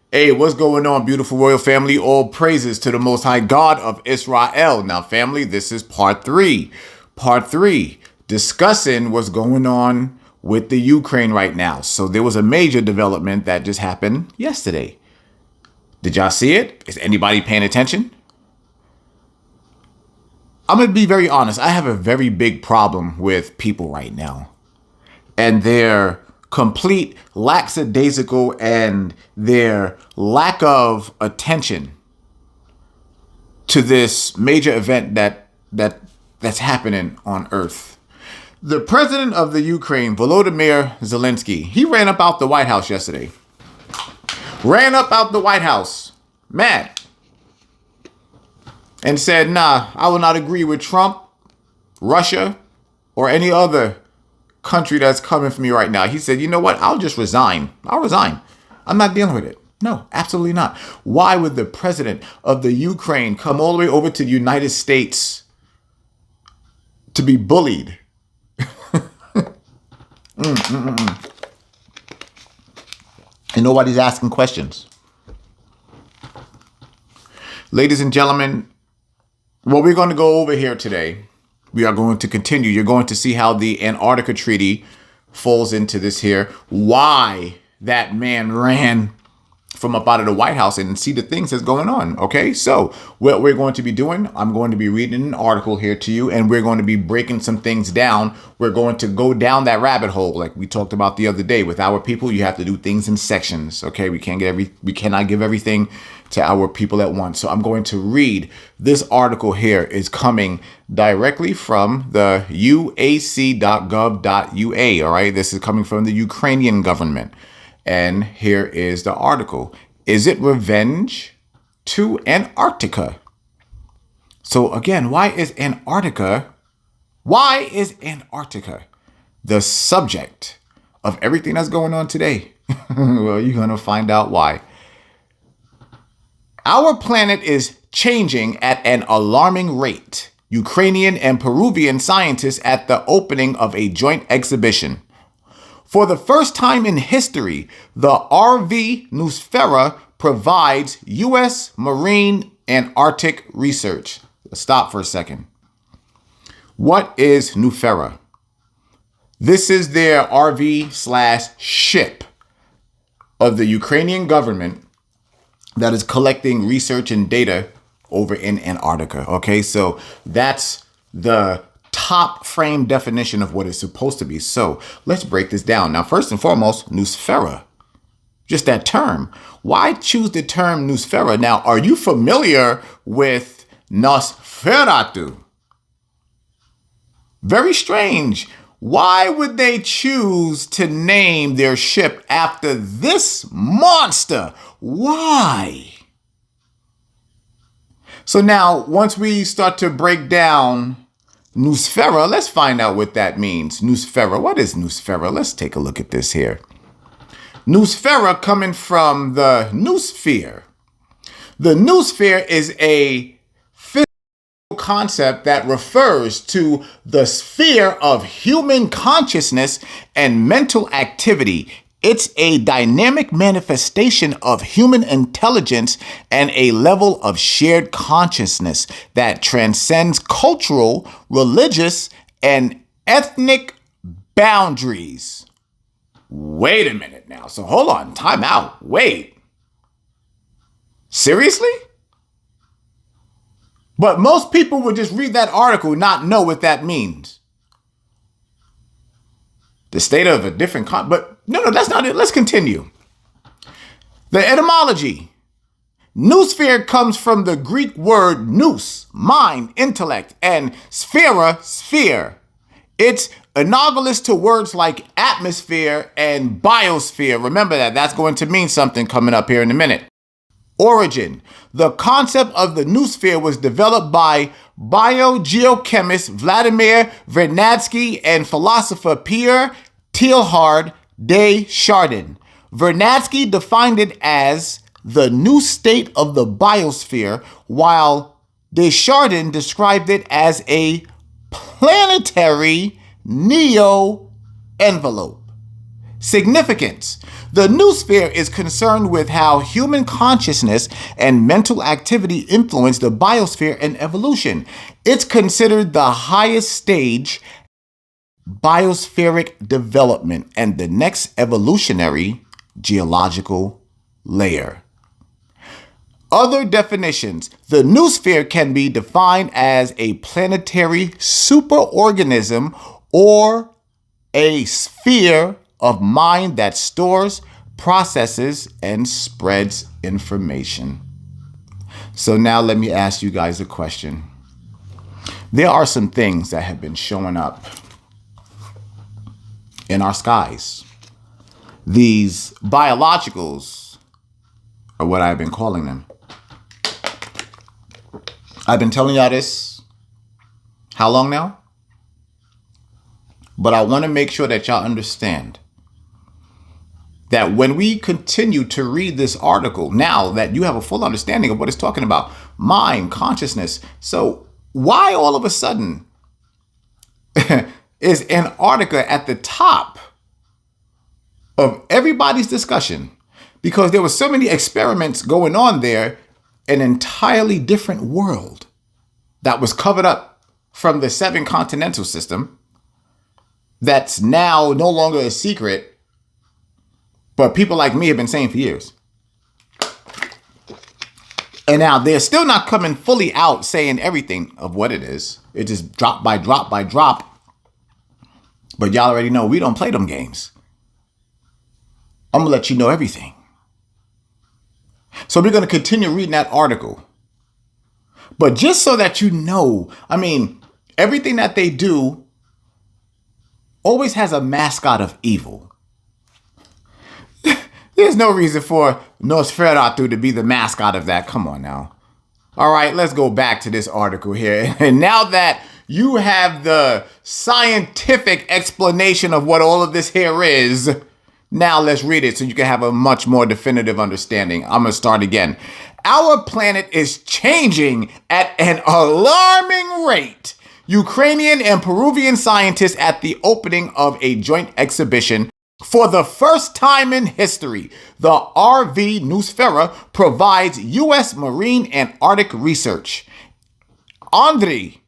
Hey, what's going on, beautiful royal family? All praises to the Most High God of Israel. Now, family, this is part three. Part three, discussing what's going on with the Ukraine right now. So there was a major development that just happened yesterday. Did y'all see it? Is anybody paying attention? I'm going to be very honest. I have a very big problem with people right now and their complete lackadaisical and their lack of attention to this major event that's happening on Earth. The president of the Ukraine, Volodymyr Zelensky, he ran up out the White House yesterday. Ran up out the White House, mad, and said, nah, I will not agree with Trump, Russia, or any other country that's coming for me right now. He said, you know what? I'll just resign. I'll resign. I'm not dealing with it. No, absolutely not. Why would the president of the Ukraine come all the way over to the United States to be bullied? And nobody's asking questions. Ladies and gentlemen, what we're going to go over here today, we are going to continue. You're going to see how the Antarctica Treaty falls into this here. Why that man ran from up out of the White House and see the things that's going on. Okay, so what we're going to be doing, I'm going to be reading an article here to you, and we're going to be breaking some things down. We're going to go down that rabbit hole like we talked about the other day. With our people, you have to do things in sections. Okay, we cannot give everything to our people at once. So I'm going to read this article here. Is coming directly from the uac.gov.ua. All right, this is coming from the Ukrainian government. And here is the article. Is it revenge to Antarctica? So again, why is Antarctica the subject of everything that's going on today? Well, you're going to find out why. Our planet is changing at an alarming rate. Ukrainian and Peruvian scientists at the opening of a joint exhibition. For the first time in history, the RV Noosfera provides U.S. marine and Arctic research. Let's stop for a second. What is Noosfera? This is their RV/ship of the Ukrainian government that is collecting research and data over in Antarctica. Okay, so that's the top frame definition of what it's supposed to be. So let's break this down. Now, first and foremost, Noosfera. Just that term. Why choose the term Noosfera? Now, are you familiar with Noosferatu? Very strange. Why would they choose to name their ship after this monster? Why? So now, once we start to break down Noosfera, let's find out what that means. Noosfera. What is Noosfera? Let's take a look at this here. Noosfera coming from the noosphere. The noosphere is a physical concept that refers to the sphere of human consciousness and mental activity. It's a dynamic manifestation of human intelligence and a level of shared consciousness that transcends cultural, religious, and ethnic boundaries. Wait a minute now. So hold on. Time out. Wait. Seriously? But most people would just read that article, not know what that means. The state of a different but no, that's not it. Let's continue. The etymology. Noosphere comes from the Greek word nous, mind, intellect, and sphera, sphere. It's analogous to words like atmosphere and biosphere. Remember that. That's going to mean something coming up here in a minute. Origin. The concept of the noosphere was developed by biogeochemist Vladimir Vernadsky and philosopher Pierre Teilhard de Chardin. Vernadsky defined it as the new state of the biosphere, while de Chardin described it as a planetary neo-envelope. Significance. The Noosfera is concerned with how human consciousness and mental activity influence the biosphere and evolution. It's considered the highest stage biospheric development and the next evolutionary geological layer. Other definitions. The Noosfera can be defined as a planetary superorganism or a sphere of mind that stores, processes, and spreads information. So now let me ask you guys a question. There are some things that have been showing up in our skies. These biologicals are what I've been calling them. I've been telling y'all this how long now? But I want to make sure that y'all understand that when we continue to read this article, now that you have a full understanding of what it's talking about, mind, consciousness. So why all of a sudden is Antarctica at the top of everybody's discussion? Because there were so many experiments going on there, an entirely different world that was covered up from the 7 continental system that's now no longer a secret. But people like me have been saying for years. And now they're still not coming fully out saying everything of what it is. It just drop by drop by drop. But y'all already know we don't play them games. I'm going to let you know everything. So we're going to continue reading that article. But just so that you know, I mean, everything that they do always has a mascot of evil. There's no reason for Noosfera to be the mascot of that. Come on now. All right, let's go back to this article here. And now that you have the scientific explanation of what all of this here is, now let's read it so you can have a much more definitive understanding. I'm going to start again. Our planet is changing at an alarming rate. Ukrainian and Peruvian scientists at the opening of a joint exhibition. For the first time in history, the RV Noosfera provides U.S. Marine and Arctic research. Andriy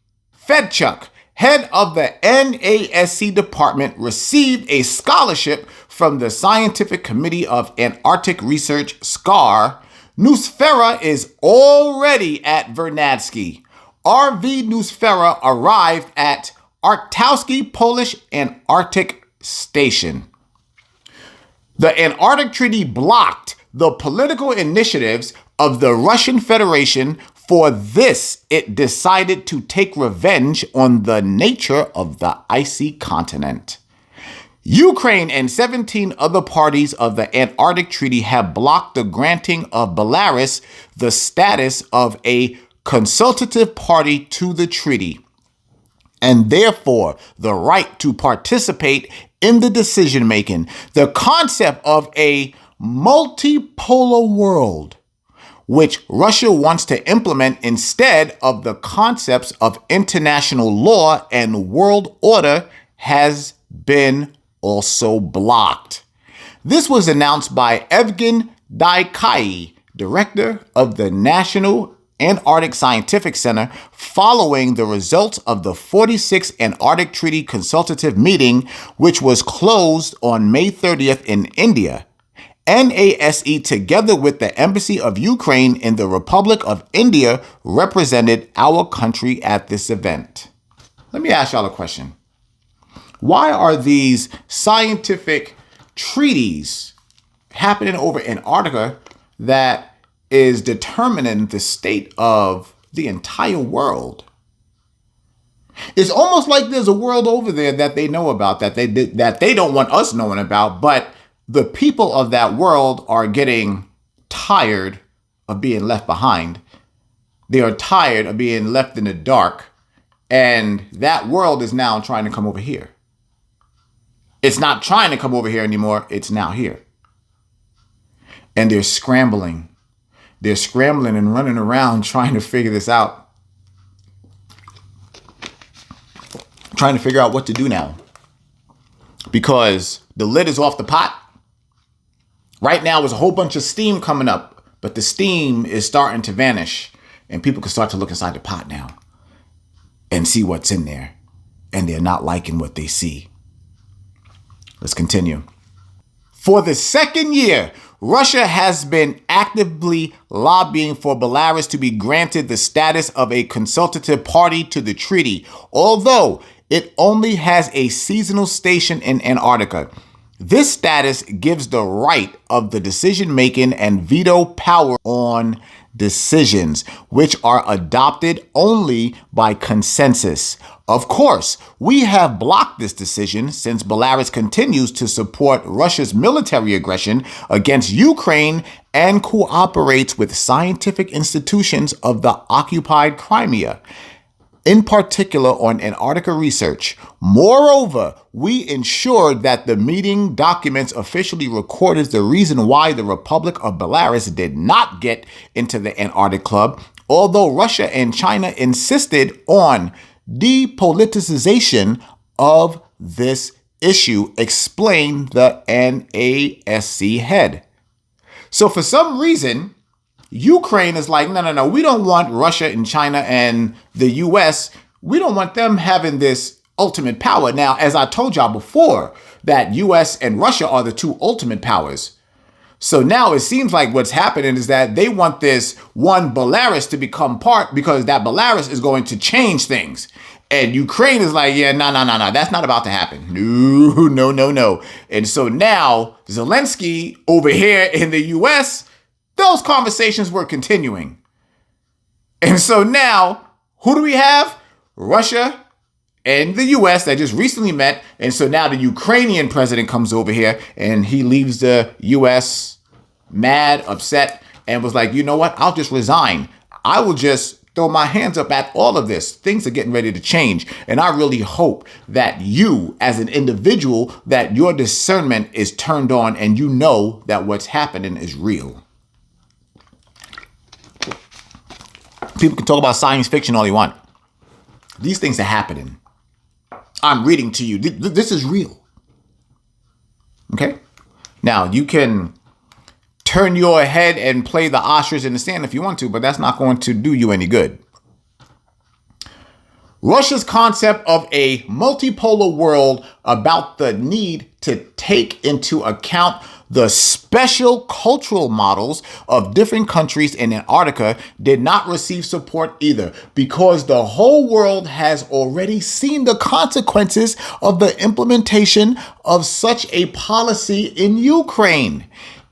Fedchuk, head of the NASC department, received a scholarship from the Scientific Committee of Antarctic Research, SCAR. Noosfera is already at Vernadsky. RV Noosfera arrived at Arktowski Polish Antarctic Station. The Antarctic Treaty blocked the political initiatives of the Russian Federation. For this, it decided to take revenge on the nature of the icy continent. Ukraine and 17 other parties of the Antarctic Treaty have blocked the granting of Belarus the status of a consultative party to the treaty, and therefore the right to participate in the decision-making. The concept of a multipolar world, which Russia wants to implement instead of the concepts of international law and world order, has been also blocked. This was announced by Evgen D.E.I, director of the National Antarctic Scientific Center, following the results of the 46th Antarctic Treaty Consultative Meeting, which was closed on May 30th in India. NASE, together with the Embassy of Ukraine in the Republic of India, represented our country at this event. Let me ask y'all a question. Why are these scientific treaties happening over Antarctica that is determining the state of the entire world? It's almost like there's a world over there that they know about, that they don't want us knowing about, but the people of that world are getting tired of being left behind. They are tired of being left in the dark, and that world is now trying to come over here. It's not trying to come over here anymore. It's now here. And they're scrambling. They're scrambling and running around trying to figure this out. Trying to figure out what to do now. Because the lid is off the pot. Right now, there's a whole bunch of steam coming up, but the steam is starting to vanish, and people can start to look inside the pot now and see what's in there, and they're not liking what they see. Let's continue. For the second year, Russia has been actively lobbying for Belarus to be granted the status of a consultative party to the treaty, although it only has a seasonal station in Antarctica. This status gives the right of the decision-making and veto power on decisions, which are adopted only by consensus. Of course, we have blocked this decision since Belarus continues to support Russia's military aggression against Ukraine and cooperates with scientific institutions of the occupied Crimea, in particular on Antarctica research. Moreover, we ensured that the meeting documents officially recorded the reason why the Republic of Belarus did not get into the Antarctic Club, although Russia and China insisted on depoliticization of this issue, explained the NASC head. So for some reason, Ukraine is like, no, we don't want Russia and China and the US. We don't want them having this ultimate power. Now, as I told y'all before, that US and Russia are the two ultimate powers. So now it seems like what's happening is that they want this one Belarus to become part, because that Belarus is going to change things. And Ukraine is like, yeah, no, that's not about to happen. No. And so now Zelensky over here in the US, those conversations were continuing. And so now, who do we have? Russia and the US that just recently met. And so now the Ukrainian president comes over here and he leaves the US mad, upset, and was like, you know what? I'll just resign. I will just throw my hands up at all of this. Things are getting ready to change. And I really hope that you, as an individual, that your discernment is turned on and you know that what's happening is real. People can talk about science fiction all they want. These things are happening. I'm reading to you. This is real. Okay? Now, you can turn your head and play the ostrich in the sand if you want to, but that's not going to do you any good. Russia's concept of a multipolar world about the need to take into account the special cultural models of different countries in Antarctica did not receive support either, because the whole world has already seen the consequences of the implementation of such a policy in Ukraine.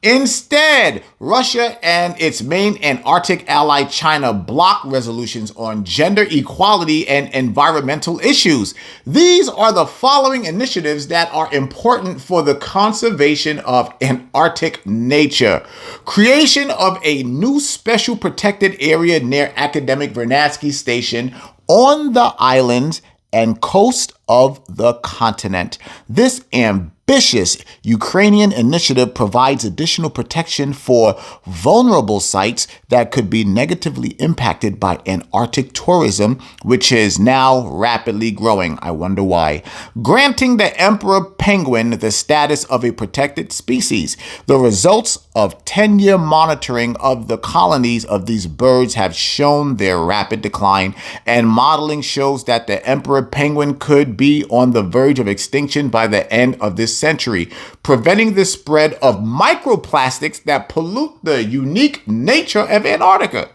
Instead, Russia and its main Antarctic ally China blocked resolutions on gender equality and environmental issues. These are the following initiatives that are important for the conservation of Antarctic nature. Creation of a new special protected area near Academic Vernadsky Station on the islands and coast of the continent. This ambitious Ukrainian initiative provides additional protection for vulnerable sites that could be negatively impacted by Antarctic tourism, which is now rapidly growing. I wonder why. Granting the emperor penguin the status of a protected species. The results of 10-year monitoring of the colonies of these birds have shown their rapid decline, and modeling shows that the emperor penguin could be on the verge of extinction by the end of this century, preventing the spread of microplastics that pollute the unique nature of Antarctica.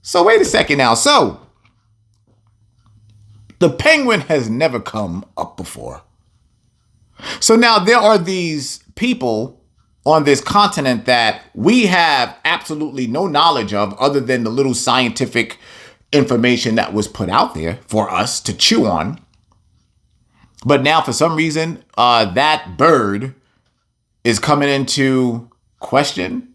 So wait a second now. So the penguin has never come up before. So now there are these people on this continent that we have absolutely no knowledge of other than the little scientific information that was put out there for us to chew on. But now, for some reason, that bird is coming into question.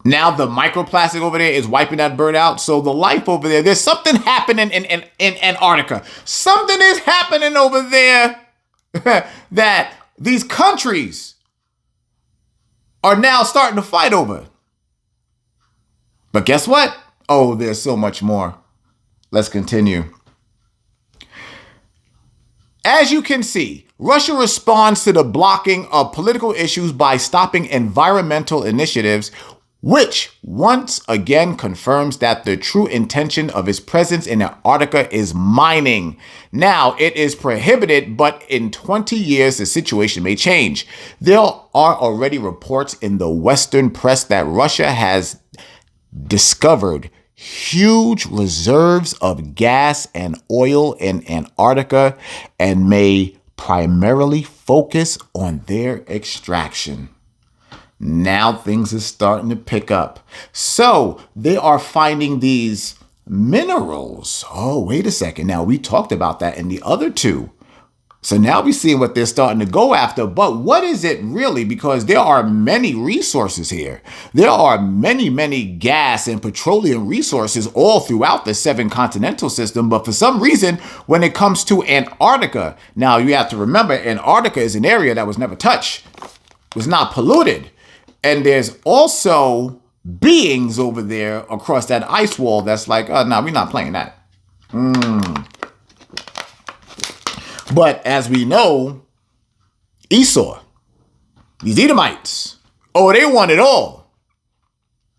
Now the microplastic over there is wiping that bird out. So the life over there, there's something happening in Antarctica. Something is happening over there that these countries are now starting to fight over. But guess what? Oh, there's so much more. Let's continue. As you can see, Russia responds to the blocking of political issues by stopping environmental initiatives, which once again confirms that the true intention of its presence in Antarctica is mining. Now, it is prohibited, but in 20 years, the situation may change. There are already reports in the Western press that Russia has discovered huge reserves of gas and oil in Antarctica and may primarily focus on their extraction. Now things are starting to pick up. So they are finding these minerals. Oh, wait a second. Now we talked about that in the other two. So now we see what they're starting to go after. But what is it really? Because there are many resources here. There are many gas and petroleum resources all throughout the 7 continental system. But for some reason, when it comes to Antarctica, now you have to remember, Antarctica is an area that was never touched, was not polluted. And there's also beings over there across that ice wall that's like, no, we're not playing that. But as we know, Esau, these Edomites, they want it all.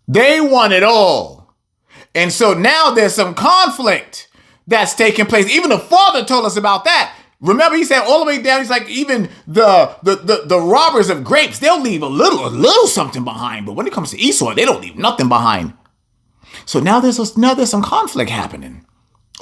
They want it all. And so now there's some conflict that's taking place. Even the Father told us about that. Remember, he said all the way down, he's like, even the robbers of grapes, they'll leave a little something behind. But when it comes to Esau, they don't leave nothing behind. So now there's some conflict happening.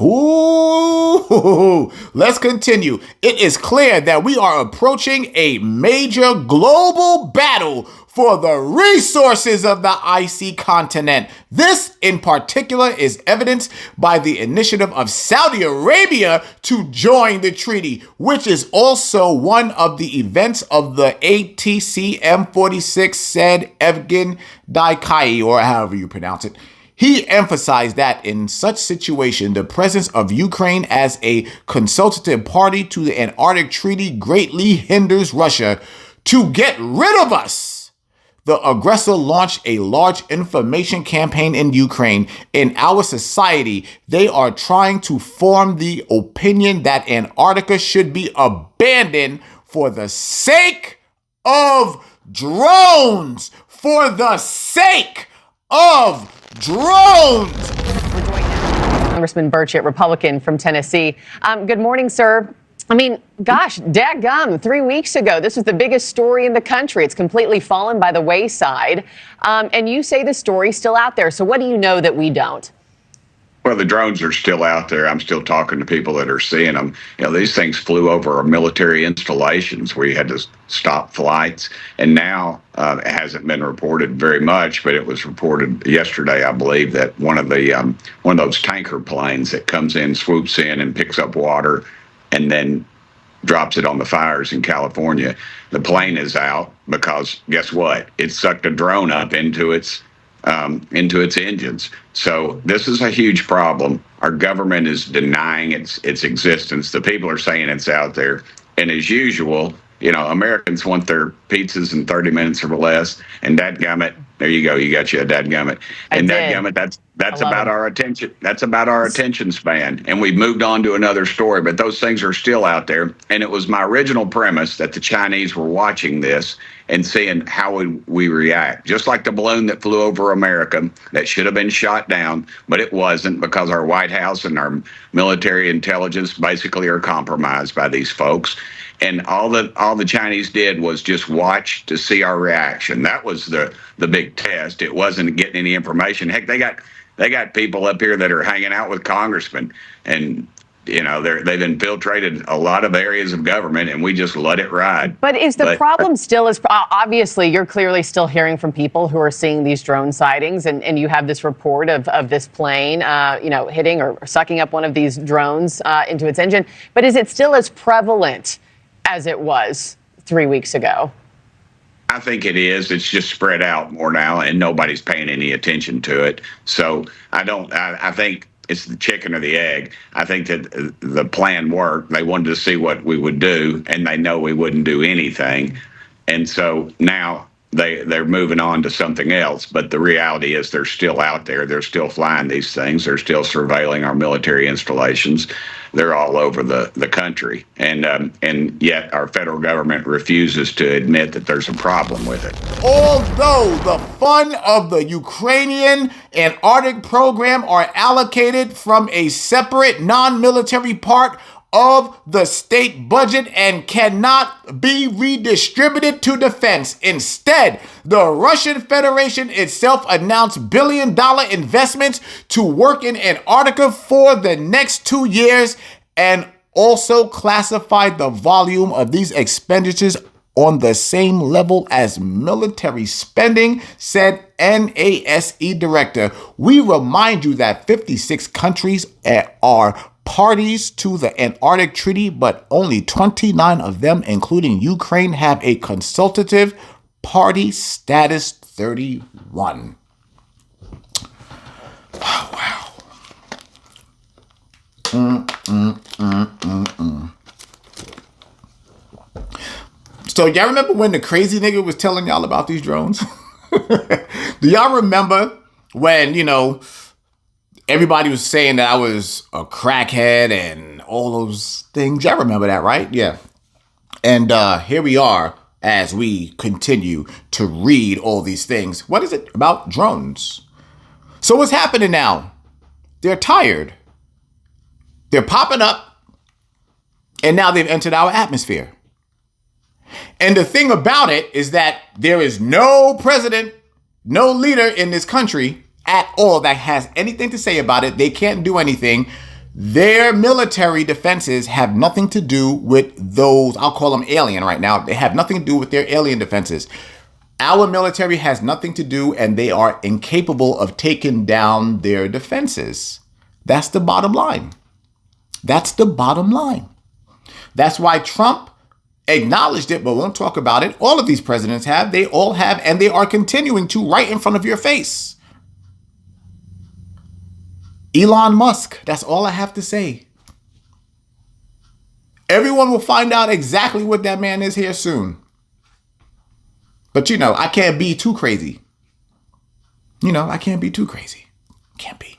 Ooh, let's continue. It is clear that we are approaching a major global battle for the resources of the icy continent. This, in particular, is evidenced by the initiative of Saudi Arabia to join the treaty, which is also one of the events of the ATCM 46, said Evgen D.E.I, or however you pronounce it. He emphasized that in such situation, the presence of Ukraine as a consultative party to the Antarctic Treaty greatly hinders Russia to get rid of us. The aggressor launched a large information campaign in Ukraine. In our society, they are trying to form the opinion that Antarctica should be abandoned for the sake of drones. For the sake of drones. We're joined now. Congressman Burchett, Republican from Tennessee. Good morning, sir. I mean, gosh, dadgum, 3 weeks ago, this was the biggest story in the country. It's completely fallen by the wayside. And you say the story's still out there. So what do you know that we don't? Well, the drones are still out there. I'm still talking to people that are seeing them. These things flew over our military installations where you had to stop flights. And now it hasn't been reported very much, but it was reported yesterday, I believe, that one of those tanker planes that comes in, swoops in and picks up water and then drops it on the fires in California. The plane is out because guess what? It sucked a drone up into its engines. So this is a huge problem. Our government is denying its existence. The people are saying it's out there. And as usual, Americans want their pizzas in 30 minutes or less. And dadgummit, there you go. You got you a dadgummit. And dadgummit, that's about our attention. That's about our attention span. And we've moved on to another story, but those things are still out there. And it was my original premise that the Chinese were watching this and seeing how would we react. Just like the balloon that flew over America that should have been shot down, but it wasn't because our White House and our military intelligence basically are compromised by these folks. And all the Chinese did was just watch to see our reaction. That was the big test. It wasn't getting any information. Heck, they got people up here that are hanging out with congressmen, and they've infiltrated a lot of areas of government, and we just let it ride. But is the problem still obviously you're clearly still hearing from people who are seeing these drone sightings, and you have this report of this plane, hitting or sucking up one of these drones into its engine. But is it still as prevalent as it was 3 weeks ago? I think it is. It's just spread out more now, and nobody's paying any attention to it. So I think it's the chicken or the egg. I think that the plan worked. They wanted to see what we would do, and they know we wouldn't do anything. And so now they're moving on to something else. But the reality is they're still out there. They're still flying these things. They're still surveilling our military installations. They're all over the country. And yet our federal government refuses to admit that there's a problem with it. Although the fund of the Ukrainian Antarctic program are allocated from a separate non-military part of the state budget and cannot be redistributed to defense. Instead, the Russian Federation itself announced billion-dollar investments to work in Antarctica for the next 2 years and also classified the volume of these expenditures on the same level as military spending, said NASA director. We remind you that 56 countries are parties to the Antarctic Treaty, but only 29 of them, including Ukraine, have a consultative party status. 31. Oh, wow. So y'all remember when the crazy nigga was telling y'all about these drones? Do y'all remember when, everybody was saying that I was a crackhead and all those things? Y'all remember that, right? Yeah. And here we are as we continue to read all these things. What is it about drones? So what's happening now? They're tired. They're popping up. And now they've entered our atmosphere. And the thing about it is that there is no president, no leader in this country at all that has anything to say about it. They can't do anything. Their military defenses have nothing to do with those. I'll call them alien right now. They have nothing to do with their alien defenses. Our military has nothing to do, and they are incapable of taking down their defenses. That's the bottom line. That's the bottom line. That's why Trump acknowledged it, but won't talk about it. All of these presidents have. They all have, and they are continuing to right in front of your face. Elon Musk, that's all I have to say. Everyone will find out exactly what that man is here soon. But I can't be too crazy. I can't be too crazy. Can't be.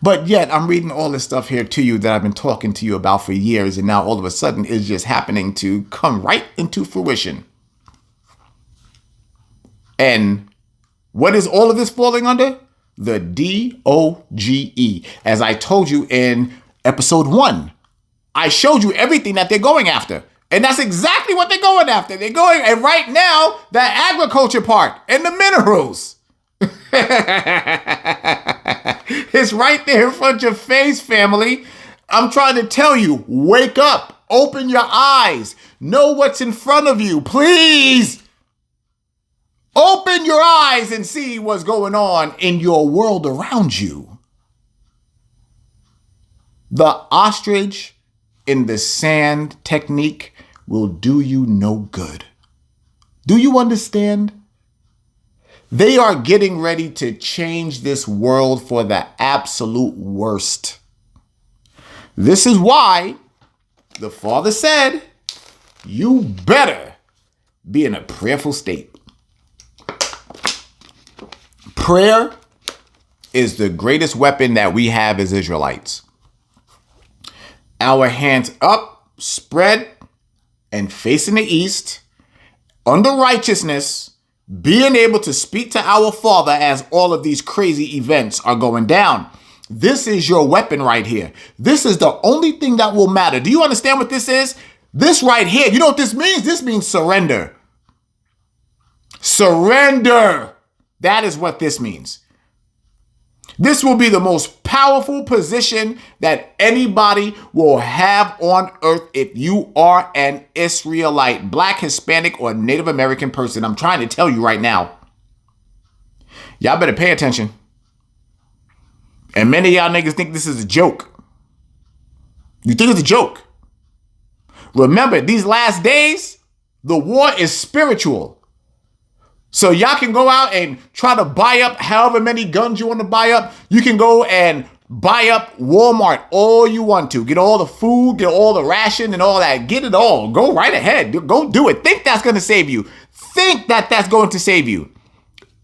But yet I'm reading all this stuff here to you that I've been talking to you about for years, and now all of a sudden it's just happening to come right into fruition. And what is all of this falling under? The D.O.G.E. As I told you in episode 1, I showed you everything that they're going after. And that's exactly what they're going after. They're going, and right now, the agriculture part and the minerals. It's right there in front of your face, family. I'm trying to tell you, wake up, open your eyes, know what's in front of you, please. Open your eyes and see what's going on in your world around you. The ostrich in the sand technique will do you no good. Do you understand? They are getting ready to change this world for the absolute worst. This is why the Father said, you better be in a prayerful state. Prayer is the greatest weapon that we have as Israelites. Our hands up, spread, and facing the east, under righteousness, being able to speak to our Father as all of these crazy events are going down. This is your weapon right here. This is the only thing that will matter. Do you understand what this is? This right here, you know what this means? This means surrender. Surrender. That is what this means. This will be the most powerful position that anybody will have on earth if you are an Israelite, Black, Hispanic, or Native American person. I'm trying to tell you right now. Y'all better pay attention. And many of y'all niggas think this is a joke. You think it's a joke. Remember, these last days, the war is spiritual. So y'all can go out and try to buy up however many guns you want to buy up. You can go and buy up Walmart all you want to. Get all the food, get all the ration and all that. Get it all. Go right ahead. Go do it. Think that's going to save you. think that that's going to save you.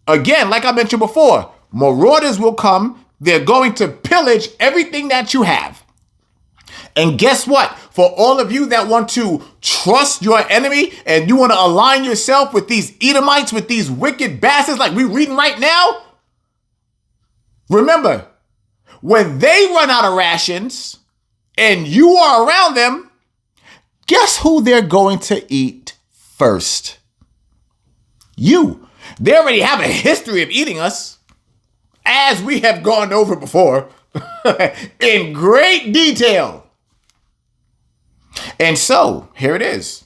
Again, like I mentioned before, marauders will come. They're going to pillage everything that you have. And guess what? For all of you that want to trust your enemy and you want to align yourself with these Edomites, with these wicked bastards like we're reading right now, remember, when they run out of rations and you are around them, guess who they're going to eat first? You. They already have a history of eating us, as we have gone over before, in great detail. And so, here it is.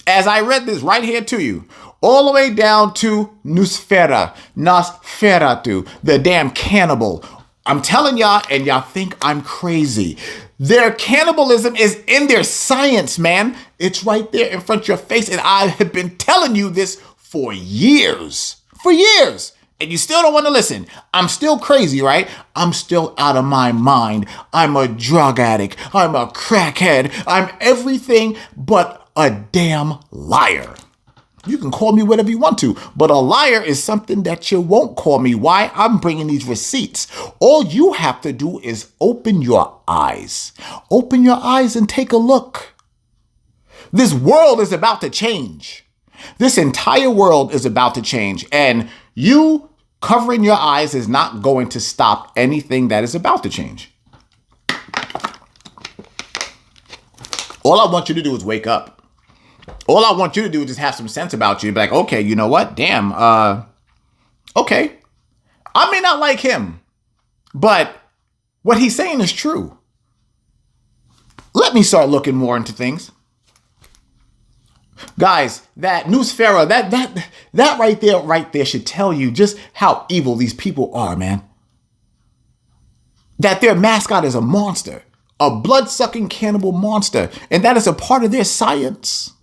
As I read this right here to you, all the way down to Noosfera, Nosferatu, the damn cannibal. I'm telling y'all, and y'all think I'm crazy. Their cannibalism is in their science, man. It's right there in front of your face. And I have been telling you this for years. For years. And you still don't want to listen. I'm still crazy, right? I'm still out of my mind. I'm a drug addict. I'm a crackhead. I'm everything but a damn liar. You can call me whatever you want to, but a liar is something that you won't call me. Why? I'm bringing these receipts. All you have to do is open your eyes. Open your eyes and take a look. This world is about to change. This entire world is about to change, and you covering your eyes is not going to stop anything that is about to change. All I want you to do is wake up. All I want you to do is just have some sense about you. Be like, okay, you know what? Damn. Okay. I may not like him, but what he's saying is true. Let me start looking more into things. Guys, that Noosfera, that right there should tell you just how evil these people are, man. That their mascot is a monster, a blood-sucking cannibal monster, and that is a part of their science.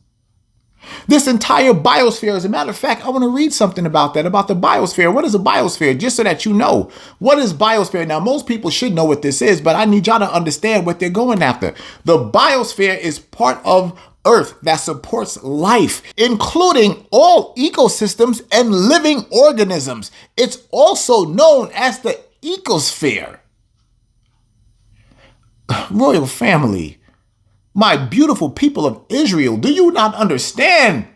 This entire biosphere, as a matter of fact, I want to read something about that, about the biosphere. What is a biosphere? Just so that you know. What is biosphere? Now, most people should know what this is, but I need y'all to understand what they're going after. The biosphere is part of Earth that supports life, including all ecosystems and living organisms. It's also known as the ecosphere. Royal family, my beautiful people of Israel, do you not understand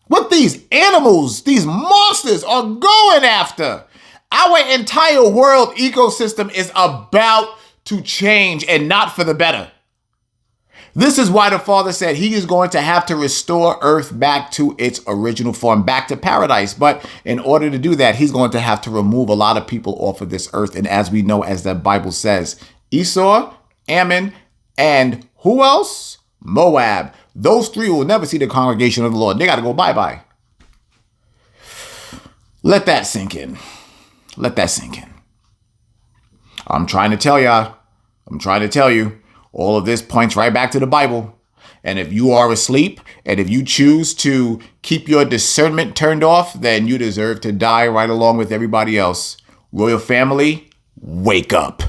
what these animals, these monsters are going after? Our entire world ecosystem is about to change, and not for the better. This is why the Father said he is going to have to restore Earth back to its original form, back to paradise. But in order to do that, he's going to have to remove a lot of people off of this earth. And as we know, as the Bible says, Esau, Ammon, and who else? Moab. Those three will never see the congregation of the Lord. They got to go bye-bye. Let that sink in. Let that sink in. I'm trying to tell y'all. I'm trying to tell you. All of this points right back to the Bible. And if you are asleep, and if you choose to keep your discernment turned off, then you deserve to die right along with everybody else. Royal family, wake up.